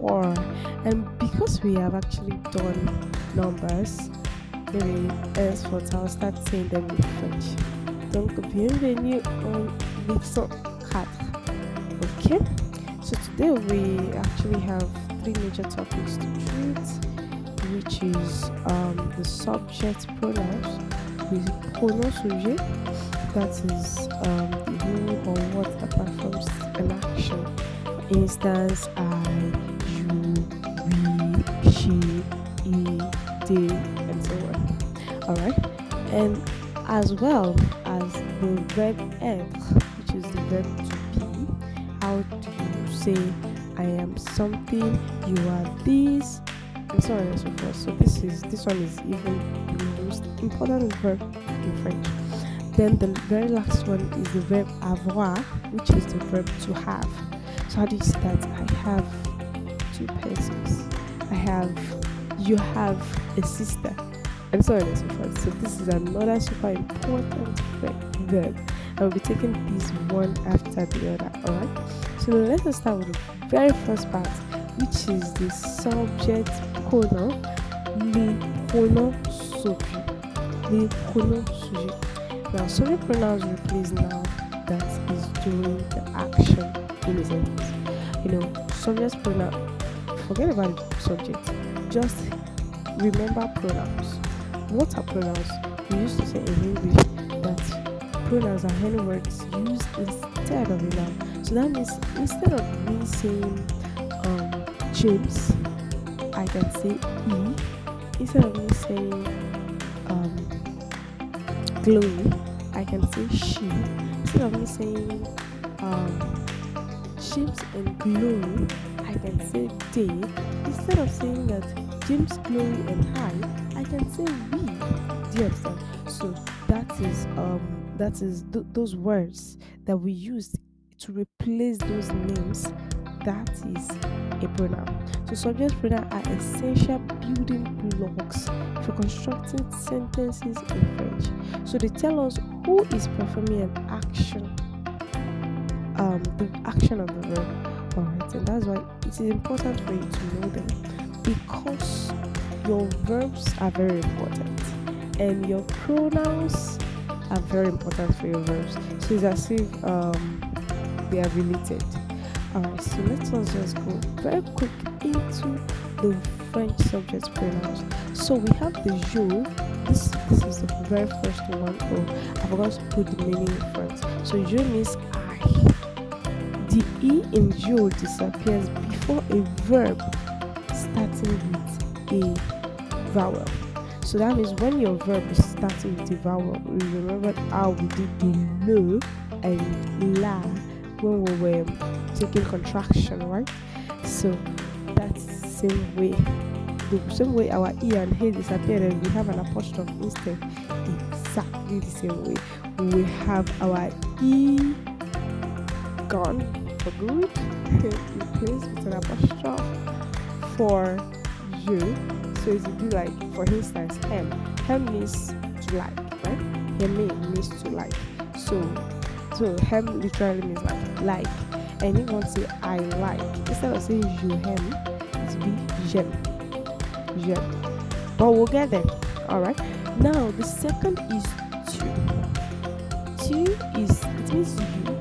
4. And because we have actually done numbers, maybe henceforth I'll start saying them in French. Donc, bienvenue en leçon 4. Okay? So today we actually have three major topics to treat, which is the subject pronouns, with pronoun sujet, that is the who or what that performs an action. For instance, I, you, we, she, he, they, and so on. Alright? And as well as the verb être, which is the verb to be. How do you say I am something, you are this, and so on and so forth. So this one is even the most important verb in French. Then the very last one is the verb avoir, which is the verb to have. So how do you say that? I have 2 pencils. You have a sister, and so on and so forth. So this is another super important verb. I will be taking these one after the other. Alright. So let us start with the very first part, which is the subject pronoun, les pronoms sujet. Les pronoms sujet. Now, subject pronouns replace noun that is doing the action in a sentence. Subject pronoun, forget about the subject. Just remember pronouns. What are pronouns? We used to say in English that pronouns are any words used instead of a noun. So that means instead of me saying James, I can say he. Instead of me saying Chloe, I can say she. Instead of me saying James and Chloe, I can say they. Instead of saying that James, Chloe, and I can say we. Do you understand? So that is those words that we use to replace those names. That is a pronoun. So subject pronouns are essential building blocks for constructing sentences in French. So they tell us who is performing an action, the action of the verb. Alright, and that's why it is important for you to know them, because your verbs are very important and your pronouns are very important for your verbs. So it's as if they are related. Alright, so let us just go very quick into the French subject pronouns. So we have the je. This is the very first one. Oh, I forgot to put the meaning in front. So je means I. The e in je disappears before a verb starting with a vowel. So that means when your verb is starting with a vowel, remember how we did the le and la when we were taking contraction, right? So that's the same way. The same way our e and h disappeared and we have an apostrophe instead. Exactly the same way. We have our e gone for good, replaced with an apostrophe for you. So it would be like, for instance, hem. Hem means to like, right? Hem means to like. So hem literally means like. And you want to say I like. Instead of saying je hem, it will be j'aime. But we'll get there. Alright. Now the second is tu. Tu it means you,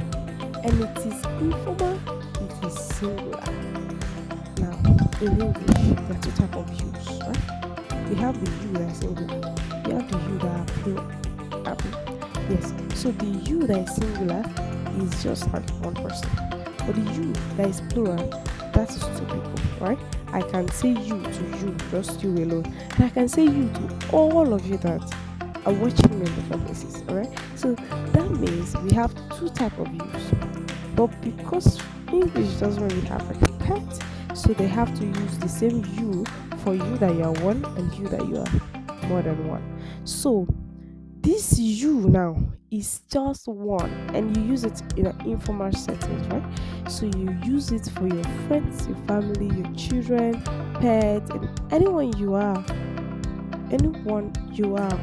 and it is informal, it is singular. Now in English there are 2 types of yous, right? We have the you that is singular. We have the you that are plural. Yes. So the you that is singular is just like one person. But the you that is plural, that is 2 people, right? I can say you to you, just you alone. And I can say you to all of you that are watching me in different places, alright? So that means we have 2 types of yous. But because English doesn't really have like a pet, so they have to use the same you for you that you are one and you that you are more than one. So this you now is just one, and you use it in an informal setting, right? So you use it for your friends, your family, your children, pets, and anyone you are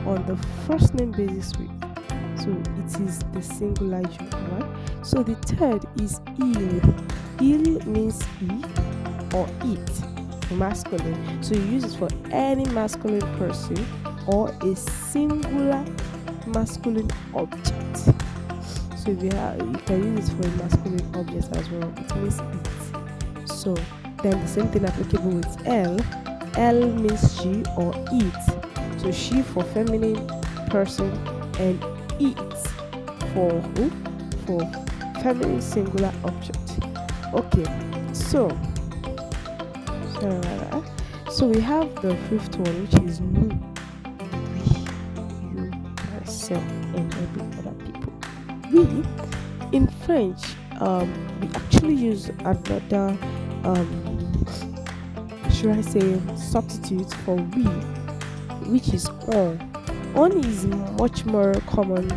on the first name basis with. So it is the singular you, right? So the third is il. Il means he or it, masculine. So you use it for any masculine person or a singular masculine object. So if you can use it for a masculine object as well. It means it. So then the same thing applicable with L. L means she or it. So she for feminine person and it for who? For feminine singular object. Okay, so sorry about that. So we have the fifth one, which is nous, we, you, myself, and every other people. We in French, we actually use another should I say substitute for we, which is on. On is much more common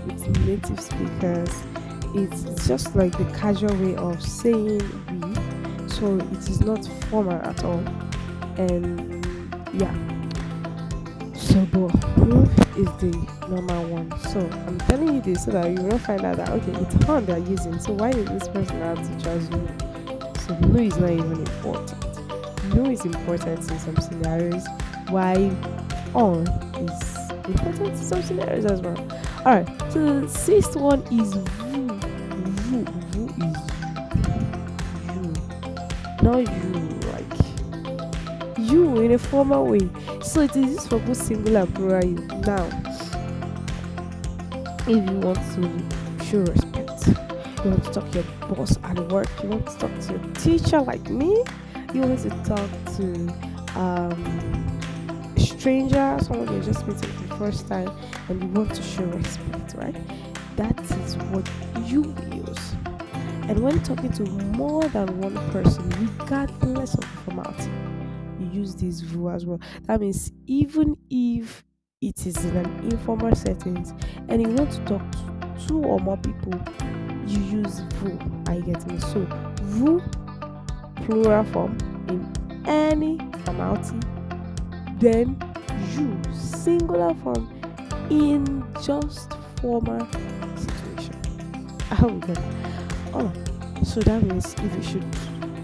with native speakers. It's just like the casual way of saying we, so it is not formal at all. And yeah, so but who is the normal one? So I'm telling you this so that you will find out that okay, it's on they're using. So why is this person have to choose you? So no is not even important. No is important in some scenarios. Why on is important in some scenarios as well. Alright, so the sixth one is vous. Vous is you. Not you, like you in a formal way. So it is used for both singular and plural. Now, if you want to show respect, you want to talk to your boss at work, you want to talk to your teacher like me, you want to talk to a stranger, someone you're just meeting for the first time, and you want to show respect, right? That is what you use. And when talking to more than one person, regardless of the formality, you use this vous as well. That means even if it is in an informal settings and you want to talk to two or more people, you use vous. I get me. So vous plural form in any formality, then you singular form in just formal situation. I hope you get it. Oh, so that means if you should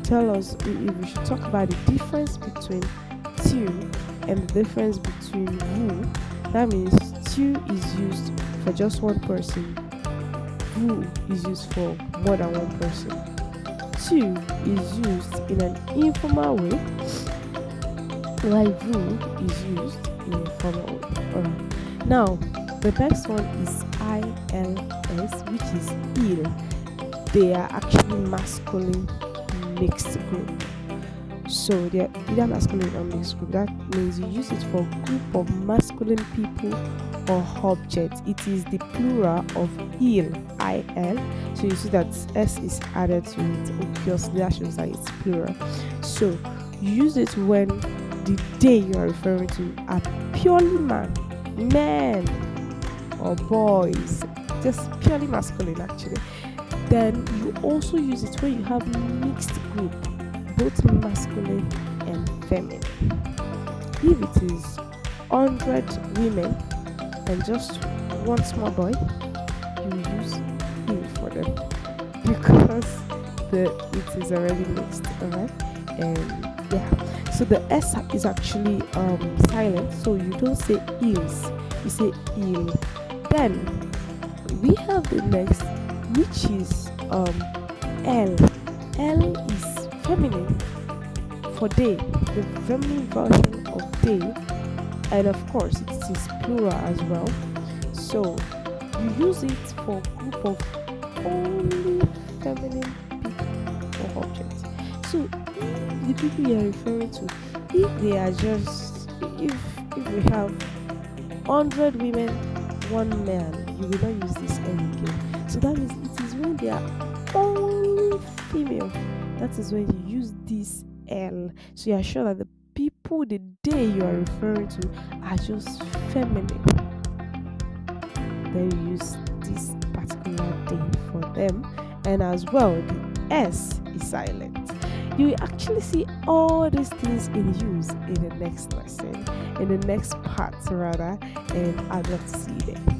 tell us, if we should talk about the difference between tu and the difference between vous, that means tu is used for just one person, vous is used for more than one person. Tu is used in an informal way, while vous is used in a formal way. Alright. Now, the next one is ILS, which is il. They are actually masculine mixed group. So they're either masculine or mixed group. That means you use it for a group of masculine people or objects. It is the plural of il, il. So you see that s is added to it. Obviously, that shows that it's plural. So you use it when the they you are referring to are purely men or boys, just purely masculine actually. Then you also use it when you have mixed group, both masculine and feminine. If it is 100 women and just one small boy, you use he for them because it is already mixed, alright? And yeah, so the s is actually silent, so you don't say ils, you say il. Then we have the next, which is L. L is feminine for they, the feminine version of they, and of course it is plural as well. So you use it for a group of only feminine people or objects. So if the people you are referring to, if they are just, if we have 100 women, one man, you will not use this L again. So that means it is when they are only female, that is when you use this L. So you are sure that the people, the day you are referring to, are just feminine. Then you use this particular day for them. And as well, the S is silent. You will actually see all these things in use in the next lesson, in the next part rather, and I'd love to see you there.